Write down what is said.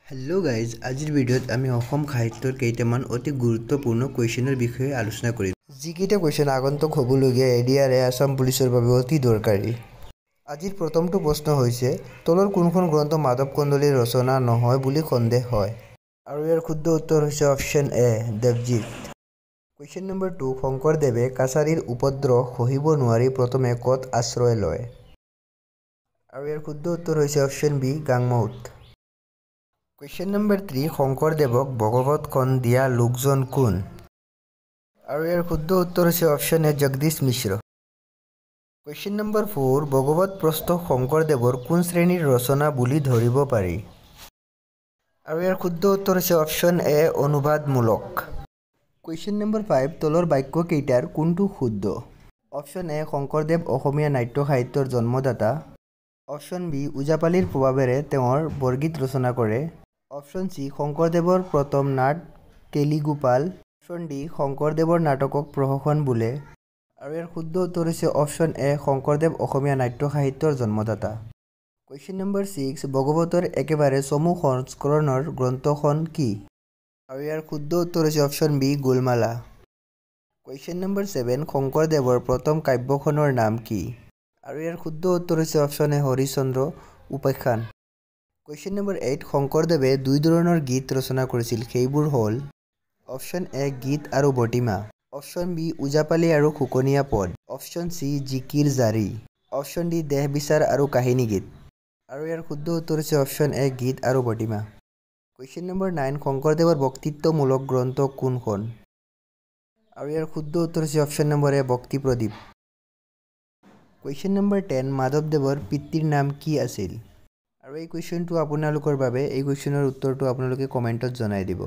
hello guys আজিৰ ভিডিঅ'ত আমি অসম সাহিত্যৰ কেইটামান অতি গুৰুত্বপূৰ্ণ কুৱেশ্যনৰ বিষয়ে আলোচনা কৰিম যিকেইটা কুৱেশ্যন আগন্তুক হ'বলগীয়া এডিআৰএ আসাম পুলিচৰ বাবে অতি দৰকাৰী আজিৰ প্ৰথমটো প্ৰশ্ন হৈছে তলৰ কোনখন গ্ৰন্থ মাধৱ কন্দলীৰ ৰচনা নহয় বুলি সন্দেহ হয় আৰু ইয়াৰ শুদ্ধ উত্তৰ হৈছে option A Debajit question number 2 শংকৰদেৱে কাছাৰীৰ উপদ্ৰৱ সহিব নোৱাৰি প্ৰথমে ক'ত আশ্ৰয় লয় আৰু ইয়াৰ শুদ্ধ উত্তৰ হৈছে অপশ্যন বি গাংমৌত কুৱেশ্যন নম্বৰ 3 শংকৰদেৱক ভগৱতখন দিয়া লোকজন কোন আৰু ইয়াৰ শুদ্ধ উত্তৰ হৈছে option A Jagadish Mishra question number 4 ভগৱত প্ৰস্ত শংকৰদেৱৰ কোন শ্ৰেণীৰ ৰচনা বুলি ধৰিব পাৰি আৰু ইয়াৰ শুদ্ধ উত্তৰ হৈছে অপশ্যন এ অনুবাদমূলক কুৱেশ্যন নম্বৰ 5 তলৰ বাক্য কেইটাৰ কোনটো শুদ্ধ অপশ্যন এ শংকৰদেৱ অসমীয়া নাট্য সাহিত্যৰ জন্মদাতা অপশ্যন বি ওজাপালিৰ প্ৰভাৱেৰে তেওঁৰ বৰগীত ৰচনা কৰে অপশ্যন চি শংকৰদেৱৰ প্ৰথম নাট কেলিগোপাল অপশ্যন ডি শংকৰদেৱৰ নাটকক প্ৰহসন বোলে আৰু ইয়াৰ শুদ্ধ উত্তৰ হৈছে অপশ্যন এ শংকৰদেৱ অসমীয়া নাট্য সাহিত্যৰ জন্মদাতা কুৱেশ্যন নম্বৰ 6 ভগৱতৰ একেবাৰে চমু সংস্কৰণৰ গ্ৰন্থখন কি আৰু ইয়াৰ শুদ্ধ উত্তৰ হৈছে অপশ্যন বি গোলমালা কুৱেশ্যন নম্বৰ 7 শংকৰদেৱৰ প্ৰথম কাব্যখনৰ নাম কি আৰু ইয়াৰ শুদ্ধ উত্তৰ হৈছে অপশ্যন এ হৰিশ্চন্দ্ৰ উপাখ্যান কুৱেশ্যন নম্বৰ 8 শংকৰদেৱে দুই ধৰণৰ গীত ৰচনা কৰিছিল সেইবোৰ হ'ল অপশ্যন এ গীত আৰু বটিমা অপশ্যন বি ওজাপালি আৰু শুকনীয়া পদ অপশ্যন চি জিকিৰ জাৰি অপশ্যন ডি দেহ বিচাৰ আৰু কাহিনী গীত আৰু ইয়াৰ শুদ্ধ উত্তৰ হৈছে অপশ্যন এ গীত আৰু বটিমা কুৱেশ্যন নম্বৰ 9 শংকৰদেৱৰ বক্তৃত্বমূলক গ্ৰন্থ কোনখন আৰু ইয়াৰ শুদ্ধ উত্তৰ হৈছে অপশ্যন নম্বৰ এ ভক্তি প্ৰদীপ কুৱেশ্যন নম্বৰ 10 মাধৱদেৱৰ পিতৃৰ নাম কি আছিল আৰু এই কুৱেশ্যনটো আপোনালোকৰ বাবে এই কুৱেশ্যনৰ উত্তৰটো আপোনালোকে কমেণ্টত জনাই দিব